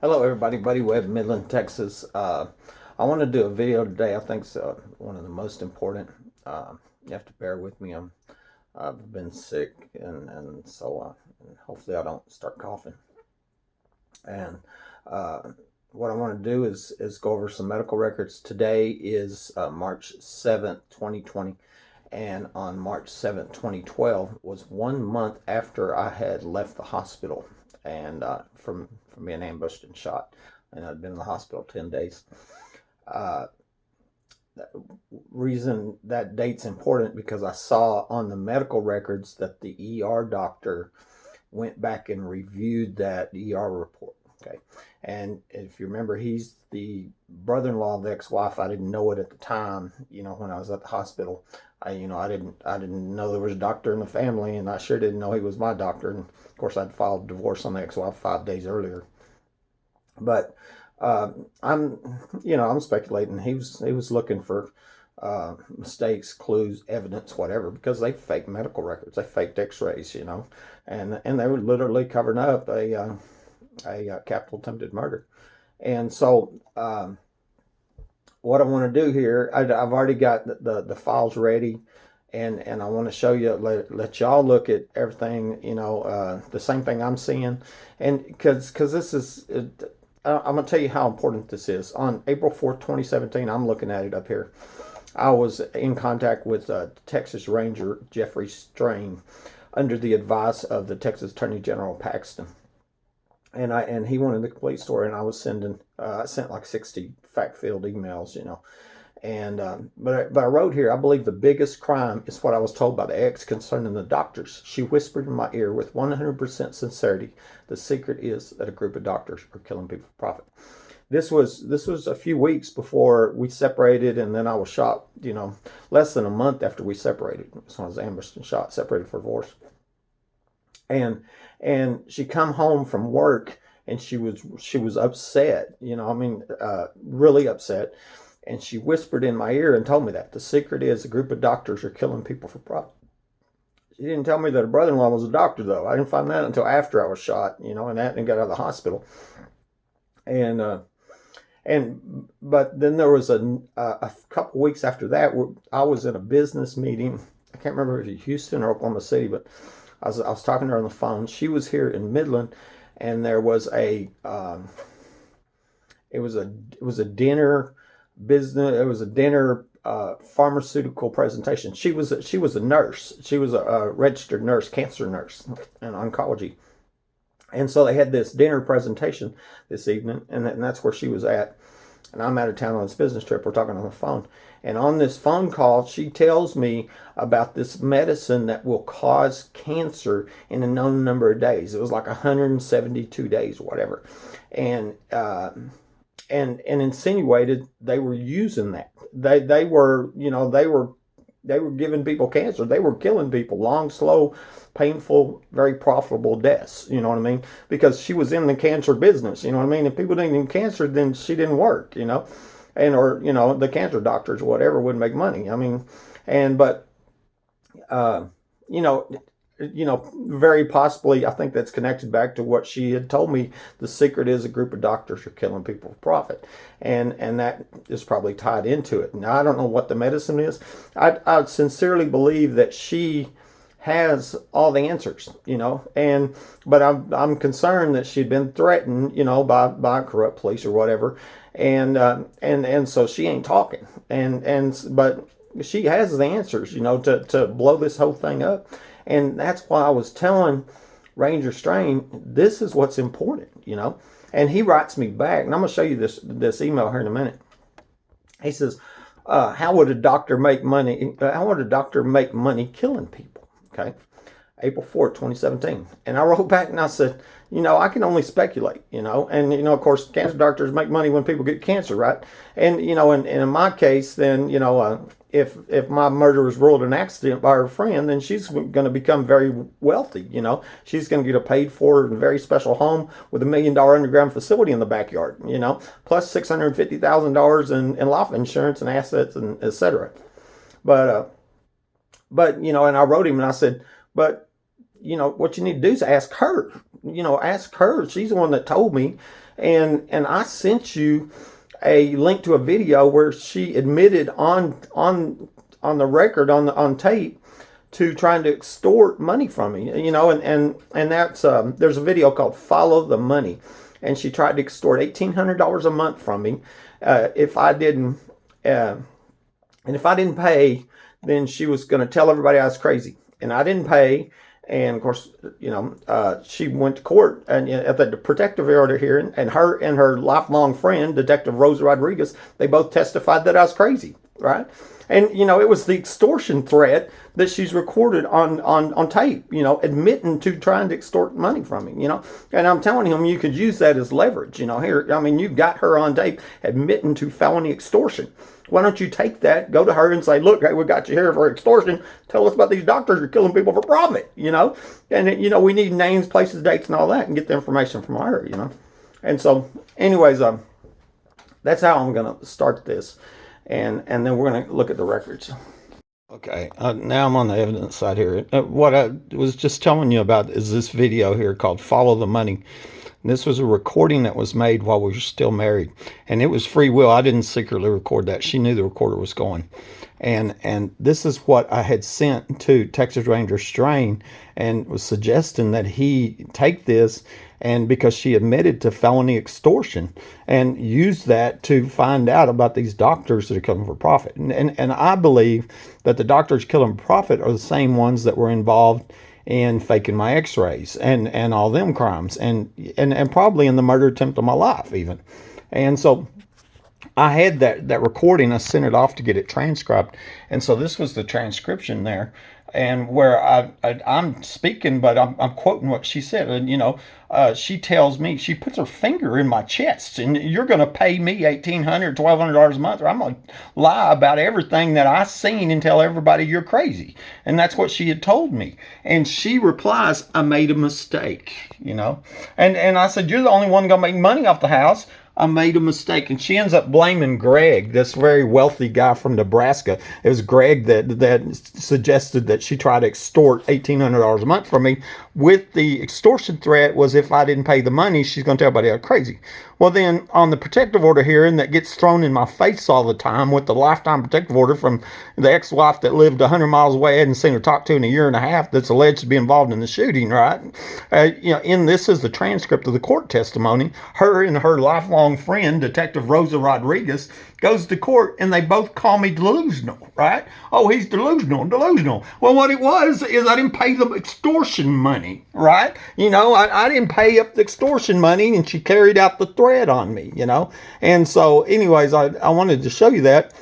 Hello everybody, Buddy Webb, Midland, Texas. I want to do a video today. I think it's one of the most important. You have to bear with me. I've been sick and hopefully I don't start coughing. And uh, what I want to do is go over some medical records. Today is March 7th, 2020. And on March 7th, 2012 was 1 month after I had left the hospital and from being ambushed and shot. And I'd been in the hospital 10 days. Uh, Reason that date's important because I saw on the medical records that the ER doctor went back and reviewed that ER report. Okay. And if you remember, he's the brother-in-law of the ex-wife. I didn't know it at the time, when I was at the hospital. I didn't know there was a doctor in the family, and I sure didn't know he was my doctor. And of course, I'd filed divorce on the ex-wife 5 days earlier. But I'm, I'm speculating he was looking for mistakes, clues, evidence, whatever, because they fake medical records, they faked X-rays, and they were literally covering up a capital attempted murder. And so what I want to do here, I've already got the files ready, and I want to show you, let y'all look at everything, the same thing I'm seeing, and because this is. I'm going to tell you how important this is. On April 4th, 2017, I'm looking at it up here. I was in contact with Texas Ranger Jeffrey Strain under the advice of the Texas Attorney General Paxton. And he wanted the complete story, and I was I sent like 60 fact-filled emails, And but I wrote here, I believe the biggest crime is what I was told by the ex concerning the doctors. She whispered in my ear with 100% sincerity. The secret is that a group of doctors are killing people for profit. This was a few weeks before we separated, and then I was shot. Less than a month after we separated. So I was ambushed and shot, separated for divorce. And she come home from work, and she was upset. Really upset. And she whispered in my ear and told me that the secret is a group of doctors are killing people for profit. She didn't tell me that her brother-in-law was a doctor, though. I didn't find that until after I was shot, and got out of the hospital. But then there was a couple weeks after that where I was in a business meeting. I can't remember if it was Houston or Oklahoma City, but I was talking to her on the phone. She was here in Midland, and there was it was a dinner business. It was a dinner pharmaceutical presentation. She was a nurse. She was a registered nurse, cancer nurse, in oncology. And so they had this dinner presentation this evening, and that's where she was at. And I'm out of town on this business trip. We're talking on the phone. And on this phone call, she tells me about this medicine that will cause cancer in a known number of days. It was like 172 days or whatever. And insinuated they were using that. They were giving people cancer. They were killing people, long, slow, painful, very profitable deaths. You know what I mean? Because she was in the cancer business. You know what I mean? If people didn't get cancer, then she didn't work. Or the cancer doctors or whatever wouldn't make money. But you know, very possibly, I think that's connected back to what she had told me. The secret is a group of doctors are killing people for profit, and that is probably tied into it. Now, I don't know what the medicine is. I sincerely believe that she has all the answers, but I'm concerned that she'd been threatened, by corrupt police or whatever, and so she ain't talking, but she has the answers, to blow this whole thing up. And that's why I was telling Ranger Strain, this is what's important, And he writes me back, and I'm going to show you this email here in a minute. He says, how would a doctor make money? How would a doctor make money killing people? Okay. April 4th, 2017. And I wrote back and I said, I can only speculate, and, of course, cancer doctors make money when people get cancer, right? And, and in my case, then, if my murder was ruled an accident by her friend, then she's going to become very wealthy, She's going to get a paid for and very special home with $1 million underground facility in the backyard, plus $650,000 in life insurance and assets and et cetera. But, and I wrote him and I said, but, what you need to do is ask her, ask her. She's the one that told me. And I sent you a link to a video where she admitted on the record, on tape, to trying to extort money from me, and that's there's a video called "Follow the Money," and she tried to extort $1,800 a month from me if I didn't, and if I didn't pay, then she was going to tell everybody I was crazy, and I didn't pay. And of course, she went to court and at the protective order hearing, and her lifelong friend, Detective Rosa Rodriguez, they both testified that I was crazy, right? And it was the extortion threat that she's recorded on tape, admitting to trying to extort money from me, And I'm telling him you could use that as leverage, here. I mean, you've got her on tape admitting to felony extortion. Why don't you take that, go to her and say, look, hey, we got you here for extortion. Tell us about these doctors who are killing people for profit, And, we need names, places, dates, and all that, and get the information from her, And so, anyways, that's how I'm going to start this. And then we're going to look at the records. Okay, now I'm on the evidence side here. What I was just telling you about is this video here called Follow the Money. This was a recording that was made while we were still married. And it was free will. I didn't secretly record that. She knew the recorder was going. And this is what I had sent to Texas Ranger Strain and was suggesting that he take this, and because she admitted to felony extortion, and use that to find out about these doctors that are killing for profit. And I believe that the doctors killing for profit are the same ones that were involved in faking my x-rays and all them crimes and probably in the murder attempt of my life even. And so I had that recording. I sent it off to get it transcribed. And so this was the transcription there. And where I'm speaking, but I'm quoting what she said. And, she tells me, she puts her finger in my chest, and you're going to pay me $1,800, $1,200 a month, or I'm going to lie about everything that I seen and tell everybody you're crazy. And that's what she had told me. And she replies, I made a mistake, And I said, you're the only one going to make money off the house. I made a mistake. And she ends up blaming Greg, this very wealthy guy from Nebraska. It was Greg that suggested that she try to extort $1,800 a month from me, with the extortion threat was if I didn't pay the money, she's going to tell everybody I'm crazy. Well, then on the protective order hearing that gets thrown in my face all the time with the lifetime protective order from the ex-wife that lived 100 miles away, I hadn't seen her talk to in a year and a half, that's alleged to be involved in the shooting, right? In this is the transcript of the court testimony. Her and her lifelong friend, Detective Rosa Rodriguez, goes to court, and they both call me delusional, right? Oh, he's delusional. Well, what it was is I didn't pay the extortion money, right? I didn't pay up the extortion money, and she carried out the threat on me, And so, anyways, I wanted to show you that,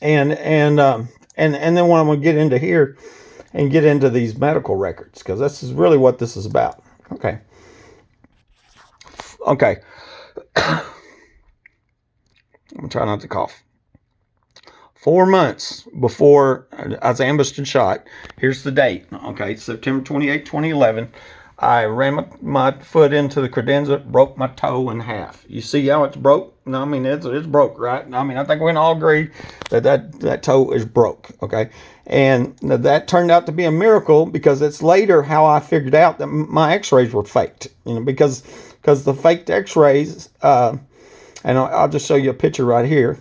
and then what I'm going to get into here and get into these medical records, because this is really what this is about. Okay. I'm trying not to cough. 4 months before I was ambushed and shot, here's the date. Okay, September 28, 2011. I ran my foot into the credenza, broke my toe in half. You see how it's broke? No, I mean, it's broke, right? I mean, I think we can all agree that toe is broke, okay? And that turned out to be a miracle, because it's later how I figured out that my x-rays were faked, because the faked x-rays, and I'll just show you a picture right here.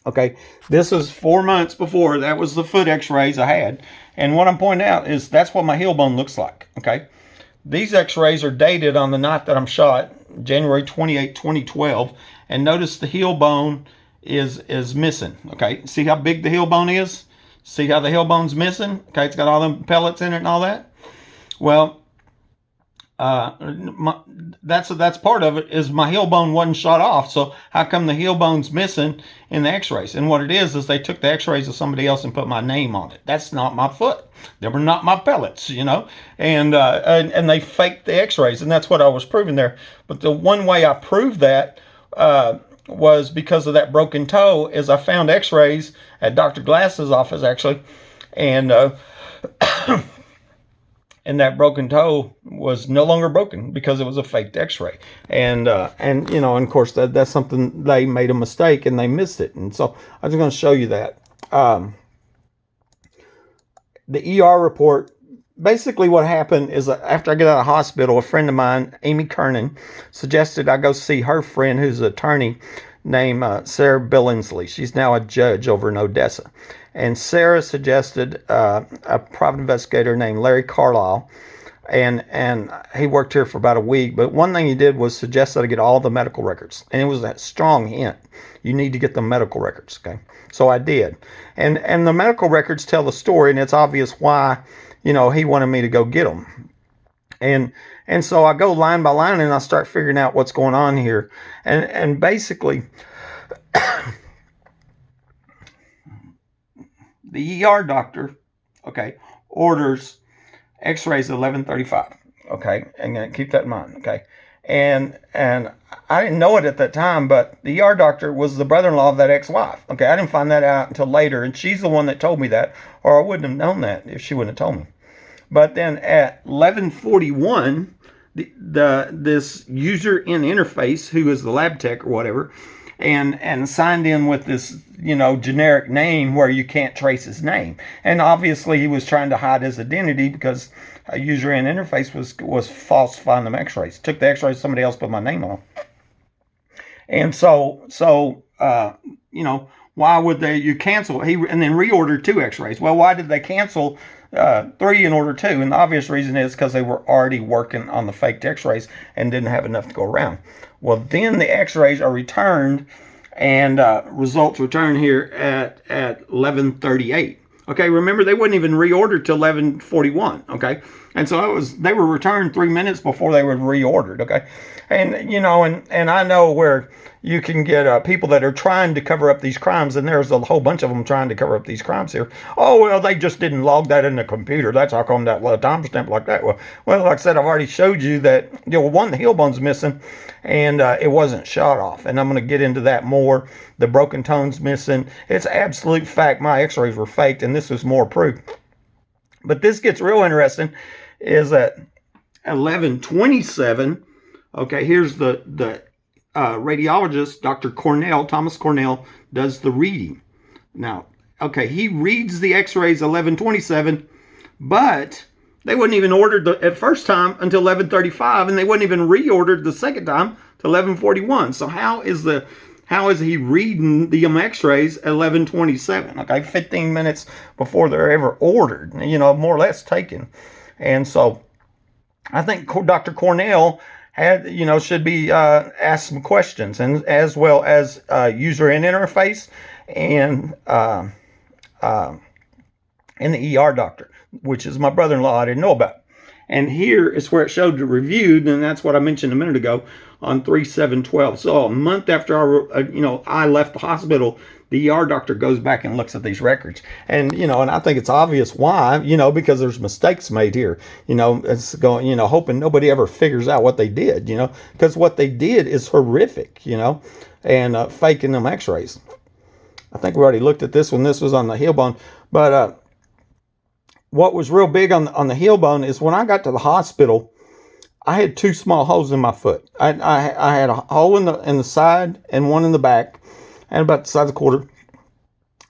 Okay, this was 4 months before. That was the foot x-rays I had. And what I'm pointing out is that's what my heel bone looks like, okay? These x-rays are dated on the night that I'm shot, January 28, 2012. And notice the heel bone is missing, okay? See how big the heel bone is? See how the heel bone's missing? Okay, it's got all them pellets in it and all that. Well, that's part of it, is my heel bone wasn't shot off. So how come the heel bone's missing in the x-rays? And what it is they took the x-rays of somebody else and put my name on it. That's not my foot. They were not my pellets, and they faked the x-rays, and that's what I was proving there. But the one way I proved that was because of that broken toe, is I found x-rays at Dr. Glass's office, actually, and and that broken toe was no longer broken because it was a faked x-ray. And of course, that's something they made a mistake and they missed it. And so I'm just going to show you that. The ER report basically what happened is after I got out of the hospital, a friend of mine, Amy Kernan, suggested I go see her friend who's an attorney named Sarah Billingsley. She's now a judge over in Odessa. And Sarah suggested a private investigator named Larry Carlisle, and he worked here for about a week. But one thing he did was suggest that I get all the medical records, and it was a strong hint. You need to get the medical records, okay? So I did, and the medical records tell the story, and it's obvious why, he wanted me to go get them. And so I go line by line, and I start figuring out what's going on here, and basically, the ER doctor, okay, orders X-rays at 11:35. Okay, and keep that in mind. Okay, and I didn't know it at that time, but the ER doctor was the brother-in-law of that ex-wife. Okay, I didn't find that out until later, and she's the one that told me that, or I wouldn't have known that if she wouldn't have told me. But then at 11:41, this user in interface, who is the lab tech or whatever, and signed in with this generic name where you can't trace his name, and obviously he was trying to hide his identity because a user in interface was falsifying the X-rays. Took the X-rays, somebody else put my name on them. And so why would you cancel? And then reordered 2 X-rays. Well, why did they cancel 3 and order 2? And the obvious reason is because they were already working on the faked X-rays and didn't have enough to go around. Well, then the X-rays are returned, and results return here at 11:38. Okay, remember they wouldn't even reordered till 11:41. Okay, and so they were returned 3 minutes before they were reordered. Okay, and and I know where you can get people that are trying to cover up these crimes, and there's a whole bunch of them trying to cover up these crimes here. Oh, well, they just didn't log that in the computer. That's how come that timestamp like that. Well, like I said, I've already showed you that one, the heel bone's missing, and it wasn't shot off, and I'm going to get into that more. The broken tone's missing. It's absolute fact my X-rays were faked, and this is more proof. But this gets real interesting. Is at 11:27. Okay, here's the radiologist, Dr. Thomas Cornell, does the reading. Now, okay, he reads the X-rays 11:27, but they wouldn't even ordered at first time until 11:35, and they wouldn't even reordered the second time to 11:41. So how is he reading the X-rays at 11:27? Okay, 15 minutes before they're ever ordered, more or less taken. And so I think Dr. Cornell should be asked some questions, and as well as user and interface and the ER doctor, which is my brother-in-law I didn't know about. And here is where it showed the reviewed, and that's what I mentioned a minute ago on 3/7/12. So a month after I left the hospital, the ER doctor goes back and looks at these records, and and I think it's obvious why, because there's mistakes made here. It's going, hoping nobody ever figures out what they did, because what they did is horrific, and faking them X-rays. I think we already looked at this one. This was on the heel bone, but what was real big on the heel bone is when I got to the hospital, I had 2 small holes in my foot. I had a hole in the side and one in the back, and about the size of a quarter.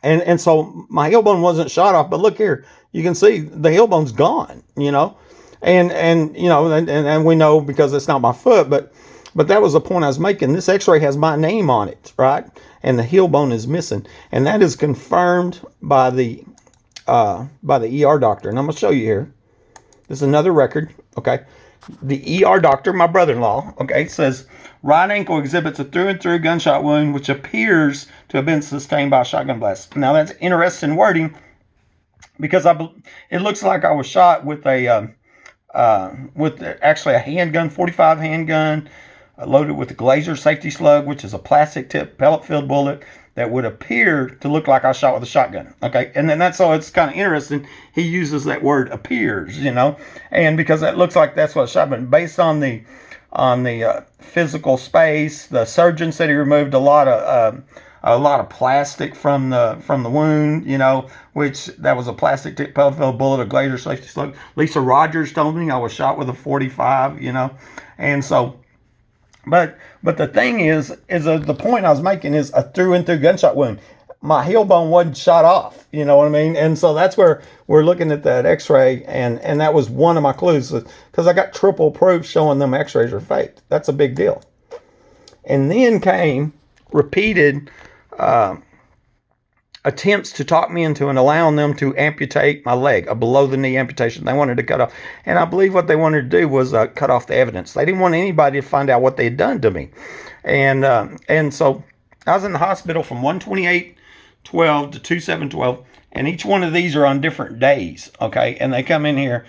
And so my heel bone wasn't shot off, but look here, you can see the heel bone's gone, and we know because it's not my foot, but that was the point I was making. This X-ray has my name on it, right? And the heel bone is missing, and that is confirmed by the ER doctor. And I'm going to show you here. This is another record, okay? The ER doctor, my brother-in-law, okay, says right ankle exhibits a through and through gunshot wound which appears to have been sustained by a shotgun blast. Now that's interesting wording because it looks like I was shot with actually a handgun, 45 handgun, loaded with a Glaser safety slug, which is a plastic tip pellet filled bullet that would appear to look like I shot with a shotgun. Okay, and then so it's kind of interesting. He uses that word appears, and because that looks like that's what shotgun. Based on the physical space, the surgeon said he removed a lot of plastic from the wound, which that was a plastic tip pellet filled bullet, a Glaser safety slug. Lisa Rogers told me I was shot with a 45, and so. But the thing is the point I was making is a through and through gunshot wound. my heel bone wasn't shot off. You know what I mean? And so that's where we're looking at that x-ray, and that was one of my clues, because I got triple proof showing them x-rays are faked. That's a big deal. And then came repeated attempts to talk me into and allowing them to amputate my leg, a below the knee amputation. They wanted to cut off, and I believe what they wanted to do was cut off the evidence. They didn't want anybody to find out what they had done to me. And so I was in the hospital from 1/28/12 to 2/7/12, and each one of these are on different days. Okay, and they come in here.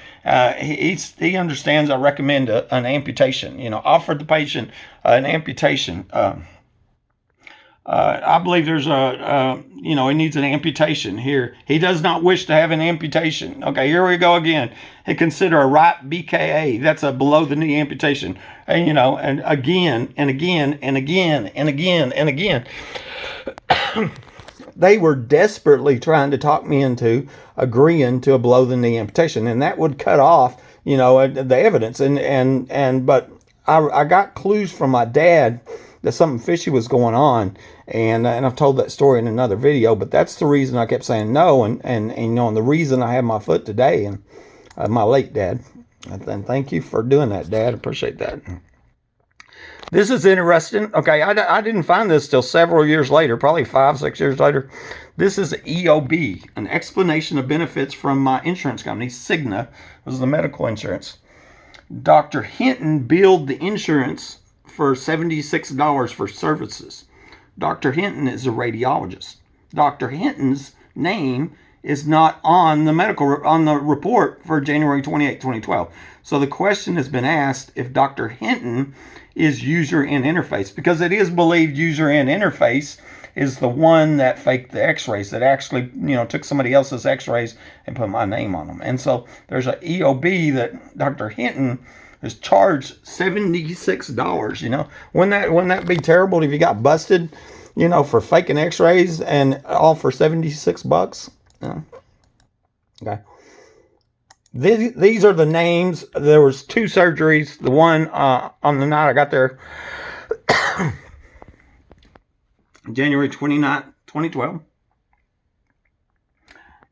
He understands. I recommend an amputation. Offer the patient an amputation. I believe there's he needs an amputation here. He does not wish to have an amputation. Okay, here we go again. He consider a right BKA. That's a below the knee amputation. And, and again, and again, and again, and again, and again. They were desperately trying to talk me into agreeing to a below the knee amputation, and that would cut off, the evidence. But I got clues from my dad that something fishy was going on, and I've told that story in another video, but that's the reason I kept saying no, and the reason I have my foot today, and my late dad. And thank you for doing that, Dad. I appreciate that. This is interesting. Okay, I didn't find this till several years later, probably 5-6 years later. This is EOB, an explanation of benefits from my insurance company, Cigna. This is the medical insurance. Dr. Hinton billed the insurance for $76 for services. Dr. Hinton is a radiologist. Dr. Hinton's name is not on the report for January 28, 2012. So the question has been asked if Dr. Hinton is user and interface, because it is believed user and interface is the one that faked the x-rays, that actually, took somebody else's x-rays and put my name on them. And so there's an EOB that Dr. Hinton is charged $76. Wouldn't that be terrible if you got busted, for faking x-rays, and all for $76? Okay. These are the names. There was 2 surgeries. The one on the night I got there, January 29th, 2012.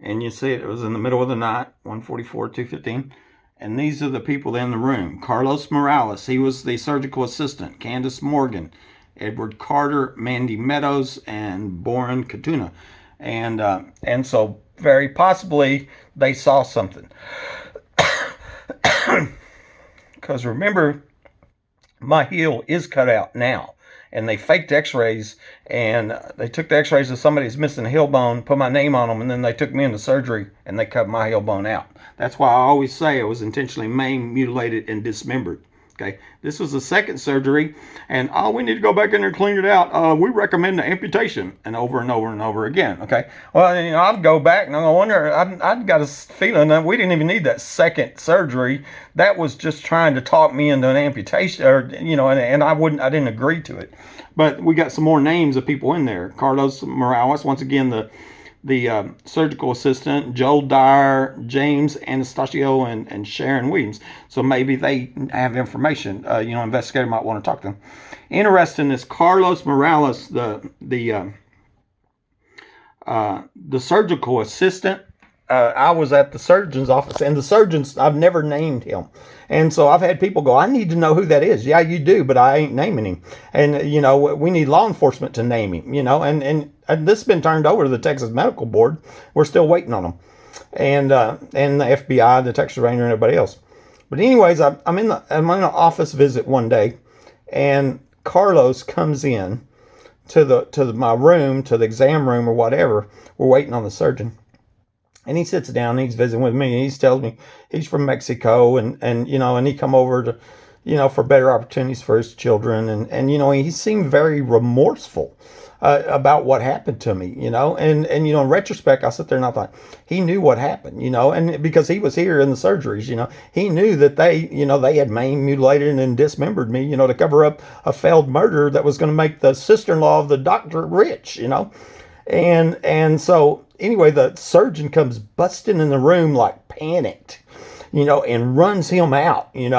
And you see it was in the middle of the night, 1:44, 2:15. And these are the people in the room. Carlos Morales, he was the surgical assistant. Candace Morgan, Edward Carter, Mandy Meadows, and Boren Katuna. And so very possibly they saw something. Because remember, my heel is cut out now. And they faked x-rays, and they took the x-rays of somebody who's missing a heel bone, put my name on them, and then they took me into surgery, and they cut my heel bone out. That's why I always say I was intentionally maimed, mutilated, and dismembered. Okay, this was the second surgery, and we need to go back in there and clean it out. We recommend the amputation, and over and over and over again. Okay, well, I'd go back, and I wonder, I'd got a feeling that we didn't even need that second surgery. That was just trying to talk me into an amputation, or and I didn't agree to it. But we got some more names of people in there. Carlos Morales, once again, the surgical assistant, Joel Dyer, James Anastasio, and Sharon Williams. So maybe they have information. Investigator might want to talk to them. Interesting is Carlos Morales, the surgical assistant. I was at the surgeon's office, and the surgeon's, I've never named him. And so I've had people go, I need to know who that is. Yeah, you do, but I ain't naming him. And, we need law enforcement to name him, and this has been turned over to the Texas Medical Board. We're still waiting on them. And the FBI, the Texas Ranger, and everybody else. But anyways, I'm in an office visit one day, and Carlos comes in to my room, to the exam room or whatever. We're waiting on the surgeon. And he sits down, and he's visiting with me, and he tells me he's from Mexico, and he come over to, for better opportunities for his children. And he seemed very remorseful about what happened to me, and in retrospect, I sit there and I thought, he knew what happened, and because he was here in the surgeries, he knew that they had maimed, mutilated, and dismembered me, to cover up a failed murder that was going to make the sister-in-law of the doctor rich, and so anyway, the surgeon comes busting in the room like panicked, and runs him out, and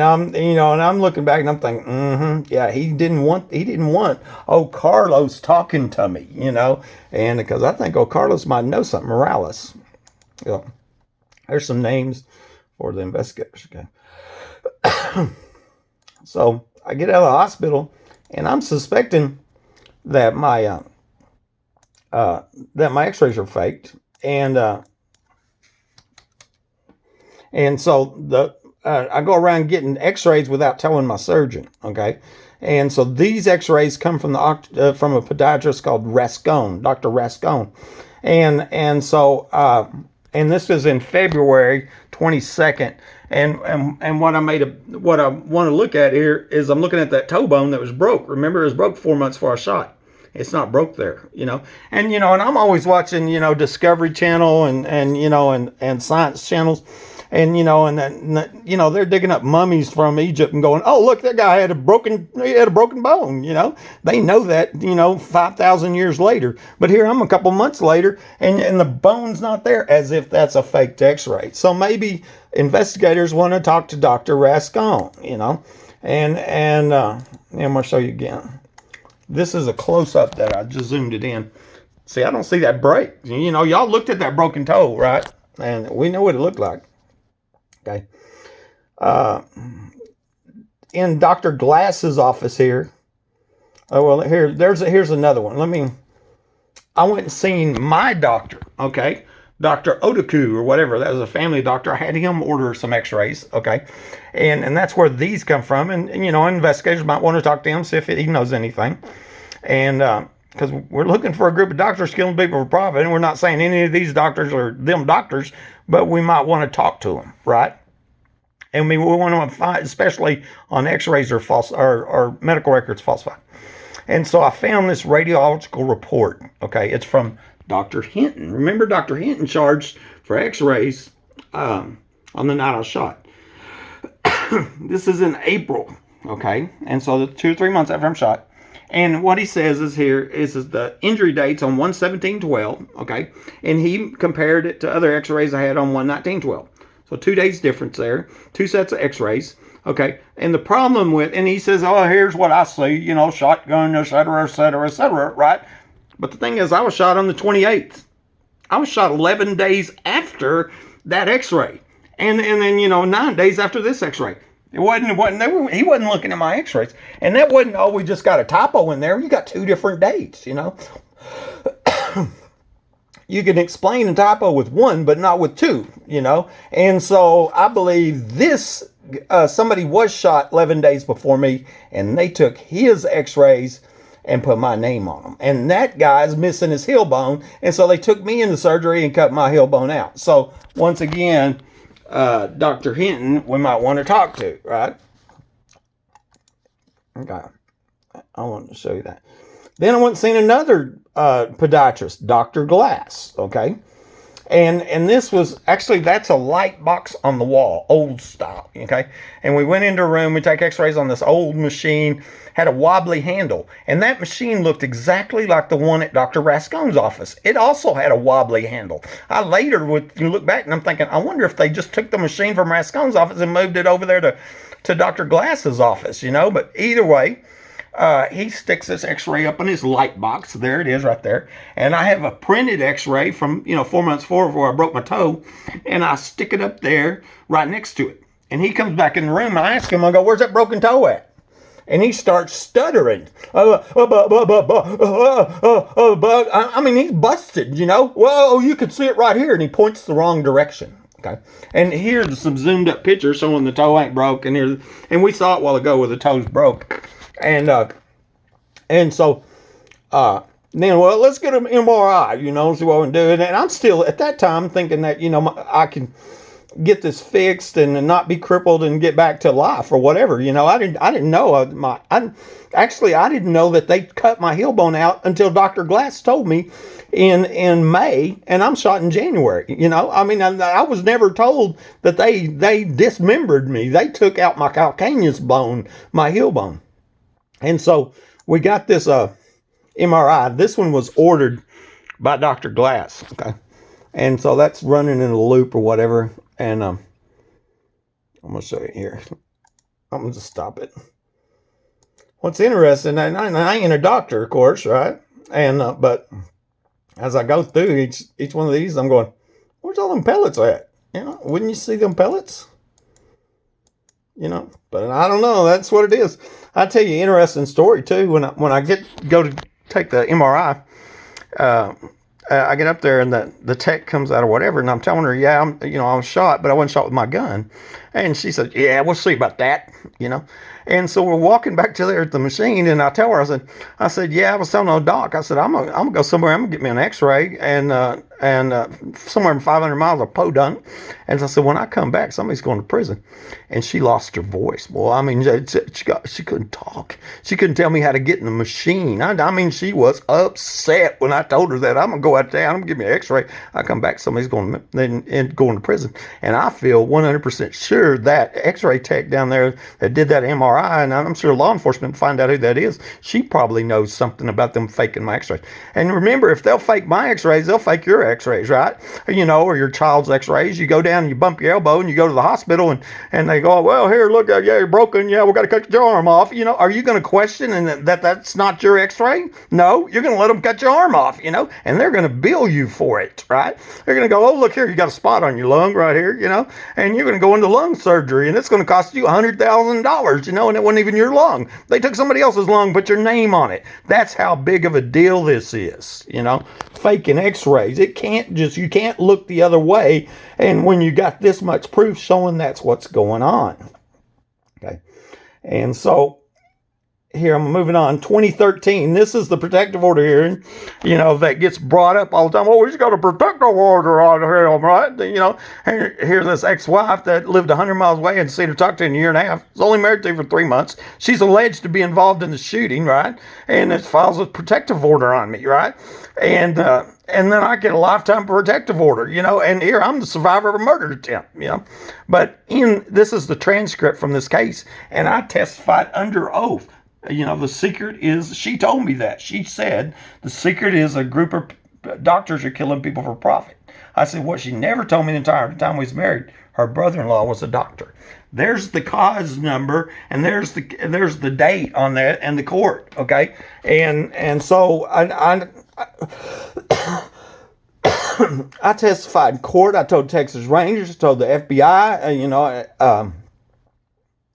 I'm looking back and I'm thinking, yeah, he didn't want old Carlos talking to me, and because I think old Carlos might know something. Morales. Yeah. There's some names for the investigators. Okay. So I get out of the hospital and I'm suspecting that my X-rays are faked, and so I go around getting X-rays without telling my surgeon. Okay, and so these X-rays come from from a podiatrist called Rascone, Dr. Rascone, and so and this is in February 22nd. And what I want to look at here is I'm looking at that toe bone that was broke. Remember, it was broke 4 months before I shot. It's not broke there, and I'm always watching, Discovery Channel and science channels, and they're digging up mummies from Egypt and going, oh, look, that guy had a broken bone. They know that 5,000 years later, but here I'm a couple months later, and the bone's not there, as if that's a fake X-ray. So maybe investigators want to talk to Dr. Rascone, and I'm gonna show you again. This is a close-up that I just zoomed it in. See, I don't see that break. Y'all looked at that broken toe, right? And we know what it looked like. Okay. In Dr. Glass's office here. Oh, well, here's another one. I went and seen my doctor, okay? Dr. Otaku or whatever. That was a family doctor. I had him order some X-rays, okay? And that's where these come from. And investigators might want to talk to him, see if he knows anything. And because we're looking for a group of doctors killing people for profit, and we're not saying any of these doctors are them doctors, but we might want to talk to them, right? And we want to find, especially on X-rays or false or medical records falsified. And so I found this radiological report. Okay, it's from Dr. Hinton. Remember, Dr. Hinton charged for X-rays on the night I was shot. This is in April. Okay, and so 2 or 3 months after I'm shot. And what he says is the injury dates on 1/17/12. Okay, and he compared it to other X-rays I had on 1/19/12. So 2 days difference there. 2 sets of X-rays. Okay, and the problem and he says, oh, here's what I see, shotgun, et cetera, right? But the thing is, I was shot on the 28th. I was shot 11 days after that X-ray. And then, 9 days after this X-ray. He wasn't looking at my X-rays. And that wasn't, oh, we just got a typo in there. You got 2 different dates, You can explain a typo with 1, but not with 2, And so I believe this, somebody was shot 11 days before me, and they took his X-rays and put my name on them. And that guy's missing his heel bone, and so they took me into surgery and cut my heel bone out. So once again, Dr. Hinton, we might want to talk to, right? Okay, I want to show you that. Then I went and seen another podiatrist, Dr. Glass, okay? And this was, actually, that's a light box on the wall, old style, okay? And we went into a room, we take X-rays on this old machine, had a wobbly handle. And that machine looked exactly like the one at Dr. Rascone's office. It also had a wobbly handle. I later would look back and I'm thinking, I wonder if they just took the machine from Rascone's office and moved it over there to Dr. Glass's office, But either way, he sticks this X-ray up in his light box. There it is right there. And I have a printed X-ray from, 4 months before I broke my toe. And I stick it up there right next to it. And he comes back in the room. I ask him, I go, where's that broken toe at? And he starts stuttering. I mean, he's busted, Well, you can see it right here. And he points the wrong direction. Okay. And here's some zoomed up pictures showing the toe ain't broke. And we saw it a while ago where the toe's broke. And so then, well, let's get an MRI, see what we can do. And I'm still at that time thinking that, I can get this fixed and not be crippled and get back to life or whatever. I didn't know I didn't know that they cut my heel bone out until Dr. Glass told me in May, and I'm shot in January. I was never told that they dismembered me. They took out my calcaneus bone, my heel bone. And so we got this MRI. This one was ordered by Dr. Glass. Okay. And so that's running in a loop or whatever. And I'm going to show you here. I'm going to just stop it. What's interesting, and I ain't a doctor, of course, right? And but as I go through each one of these, I'm going, where's all them pellets at? You know, wouldn't you see them pellets? You know, but I don't know. That's what it is. I tell you, interesting story too. When I go to take the MRI, I get up there and the tech comes out or whatever, and I'm telling her, yeah, I was shot, but I wasn't shot with my gun. And she said, yeah, we'll see about that, you know. And so we're walking back to there at the machine, and I tell her, I said, yeah, I was telling the doc, I said, I'm gonna go somewhere, I'm gonna get me an X-ray, and somewhere in 500 miles of Podunk. And I said, when I come back, somebody's going to prison. And she lost her voice. Well, I mean, she couldn't talk. She couldn't tell me how to get in the machine. I mean, she was upset when I told her that I'm gonna go out there, I'm gonna give me an X-ray. I come back, somebody's going to prison. And I feel 100% sure that X-ray tech down there that did that MRI, and I'm sure law enforcement find out who that is, she probably knows something about them faking my X-rays. And remember, if they'll fake my X-rays, they'll fake your X-rays, right? You know, or your child's X-rays. You go down and you bump your elbow and you go to the hospital, and they go, well, here, look, yeah, you're broken. Yeah, we got to cut your arm off. You know, are you going to question and that's not your X-ray? No, you're going to let them cut your arm off, you know, and they're going to bill you for it, right? They're going to go, oh, look here, you got a spot on your lung right here, you know, and you're going to go into lung surgery, and it's going to cost you $100,000, you know, and it wasn't even your lung. They took somebody else's lung, put your name on it. That's how big of a deal this is, you know, faking X-rays. You can't look the other way. And when you got this much proof showing that's what's going on. Okay. And so here I'm moving on. 2013. This is the protective order hearing, you know, that gets brought up all the time. Oh, he's got a protective order on him, right? You know, and here this ex-wife that lived 100 miles away and seen her talk to in a year and a half, was only married to for 3 months. She's alleged to be involved in the shooting, right? And it files a protective order on me, right? And then I get a lifetime protective order, you know, and here I'm the survivor of a murder attempt, you know. But this is the transcript from this case, and I testified under oath. You know, the secret is, she told me that. She said, the secret is a group of doctors are killing people for profit. I said, what she never told me the entire time we was married, her brother-in-law was a doctor. There's the cause number, and there's the date on that, and the court, okay? And so I testified in court. I told Texas Rangers, told the FBI,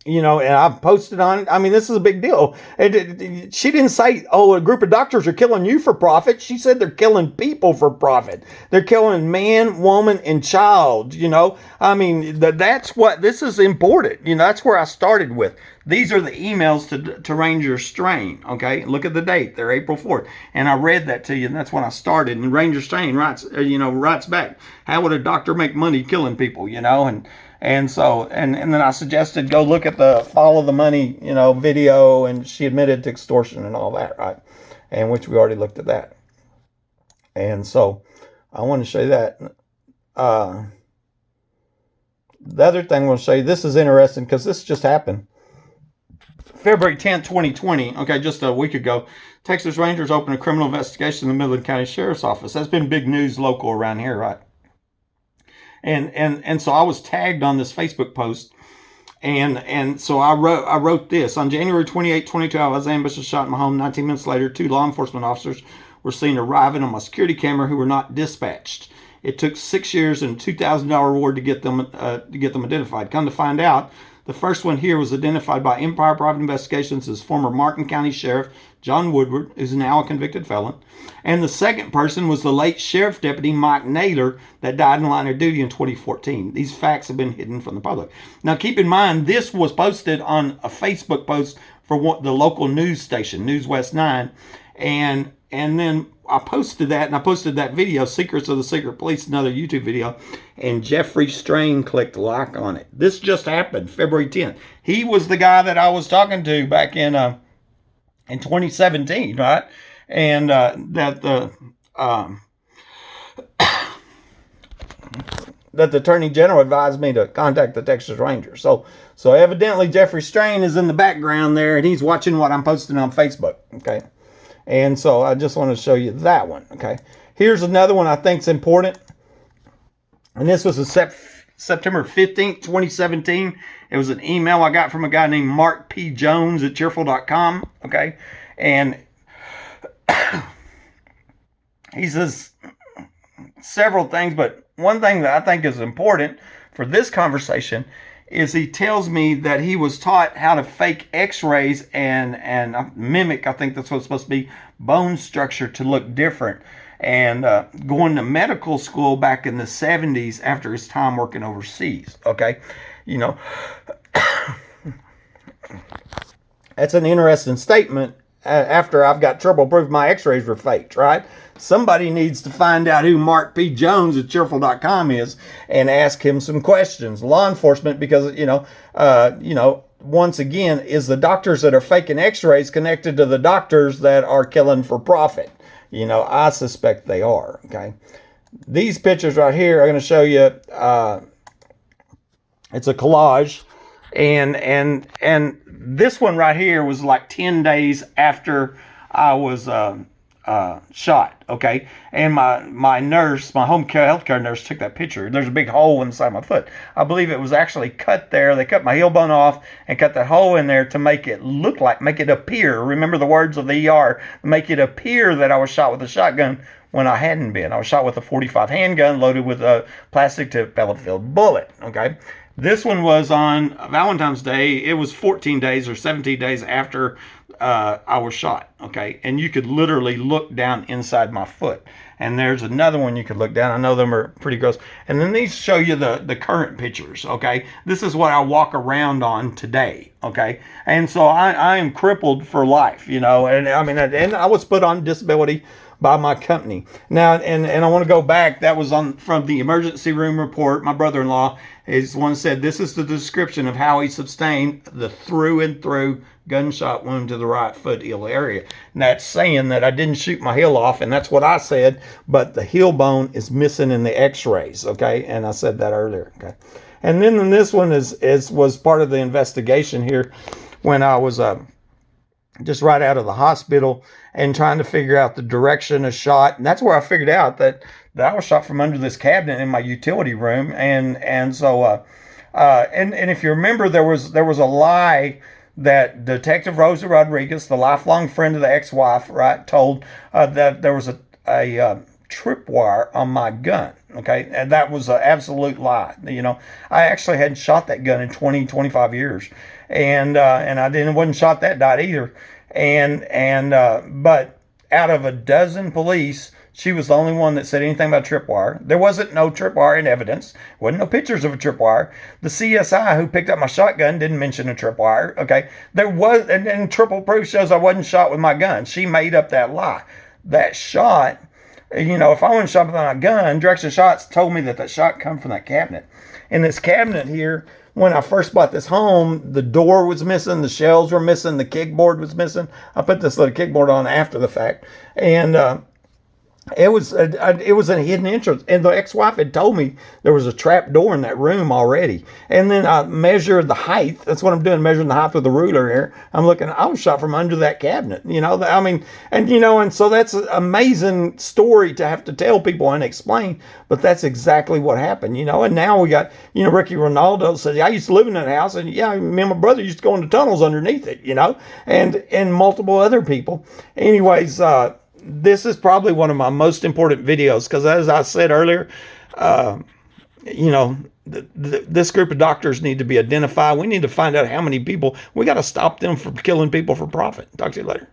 and I posted on it. I mean, this is a big deal. She didn't say, oh, a group of doctors are killing you for profit. She said they're killing people for profit. They're killing man, woman, and child, you know. I mean, that's what, this is important. You know, that's where I started with. These are the emails to Ranger Strain, okay? Look at the date. They're April 4th. And I read that to you, and that's when I started. And Ranger Strain writes back, how would a doctor make money killing people, you know? And so, and then I suggested go look at the Follow the Money, you know, video, and she admitted to extortion and all that, right? And which we already looked at that. And so I want to show you that. The other thing I want to show you, this is interesting because this just happened. February 10th, 2020, okay, just a week ago, Texas Rangers opened a criminal investigation in the Midland County Sheriff's Office. That's been big news local around here, right? And so I was tagged on this Facebook post, and so I wrote this. On January 28, 2012, I was ambushed and shot in my home. 19 minutes later, 2 law enforcement officers were seen arriving on my security camera who were not dispatched. It took 6 years and $2,000 reward to get them identified. Come to find out, the first one here was identified by Empire Private Investigations as former Martin County Sheriff John Woodward, who's now a convicted felon. And the second person was the late Sheriff Deputy Mike Naylor that died in line of duty in 2014. These facts have been hidden from the public. Now, keep in mind, this was posted on a Facebook post for the local news station, News West 9. And then I posted that, and I posted that video, Secrets of the Secret Police, another YouTube video, and Jeffrey Strain clicked like on it. This just happened February 10th. He was the guy that I was talking to back in 2017, right? And that the Attorney General advised me to contact the Texas Rangers. So evidently Jeffrey Strain is in the background there, and he's watching what I'm posting on Facebook, okay? And so I just want to show you that one, okay? Here's another one I think is important. And this was a September 15th, 2017. It was an email I got from a guy named Mark P. Jones at cheerful.com. Okay. And he says several things, but one thing that I think is important for this conversation is he tells me that he was taught how to fake x-rays and mimic, I think that's what it's supposed to be, bone structure to look different. And going to medical school back in the 70s after his time working overseas. Okay. You know, that's an interesting statement after I've got trouble proving my x-rays were faked, right? Somebody needs to find out who Mark P. Jones at cheerful.com is and ask him some questions. Law enforcement, because, once again, is the doctors that are faking x-rays connected to the doctors that are killing for profit? I suspect they are, okay? These pictures right here are going to show you, it's a collage. And this one right here was like 10 days after I was shot, okay? And my nurse, my home care healthcare nurse, took that picture. There's a big hole inside my foot. I believe it was actually cut there. They cut my heel bone off and cut that hole in there to make it appear, remember the words of the ER, make it appear that I was shot with a shotgun when I hadn't been. I was shot with a .45 handgun loaded with a plastic tip pellet-filled bullet, okay? This one was on Valentine's Day. It was 14 days or 17 days after I was shot, okay? And you could literally look down inside my foot. And there's another one you could look down. I know them are pretty gross. And then these show you the current pictures, okay? This is what I walk around on today, okay? And so I am crippled for life, and I was put on disability by my company. Now, and I want to go back. That was from the emergency room report. My brother-in-law is one said, this is the description of how he sustained the through and through gunshot wound to the right foot heel area. And that's saying that I didn't shoot my heel off, and that's what I said, but the heel bone is missing in the x-rays, okay? And I said that earlier, okay? And then this one was part of the investigation here when I was just right out of the hospital and trying to figure out the direction of shot. And that's where I figured out that I was shot from under this cabinet in my utility room. And so if you remember, there was a lie that Detective Rosa Rodriguez, the lifelong friend of the ex-wife, right, told that there was a tripwire on my gun. Okay, and that was an absolute lie. I actually hadn't shot that gun in 25 years, and I wasn't shot that night either. But out of a dozen police, she was the only one that said anything about tripwire. There wasn't no tripwire in evidence. Wasn't no pictures of a tripwire. The CSI who picked up my shotgun didn't mention a tripwire. Okay, there was, and triple proof shows I wasn't shot with my gun. She made up that lie. That shot. If I wasn't shot with my gun, direction shots told me that shot come from that cabinet. And this cabinet here, when I first bought this home, the door was missing, the shelves were missing, the kickboard was missing. I put this little kickboard on after the fact. And it was a hidden entrance. And the ex-wife had told me there was a trap door in that room already. And then I measured the height. That's what I'm doing, measuring the height with the ruler here. I'm looking, I was shot from under that cabinet, and so that's an amazing story to have to tell people and explain, but that's exactly what happened, and now we got, Ricky Ronaldo said, I used to live in that house, and yeah, me and my brother used to go into tunnels underneath it, and multiple other people. Anyways, this is probably one of my most important videos because, as I said earlier, this group of doctors need to be identified. We need to find out how many people. We got to stop them from killing people for profit. Talk to you later.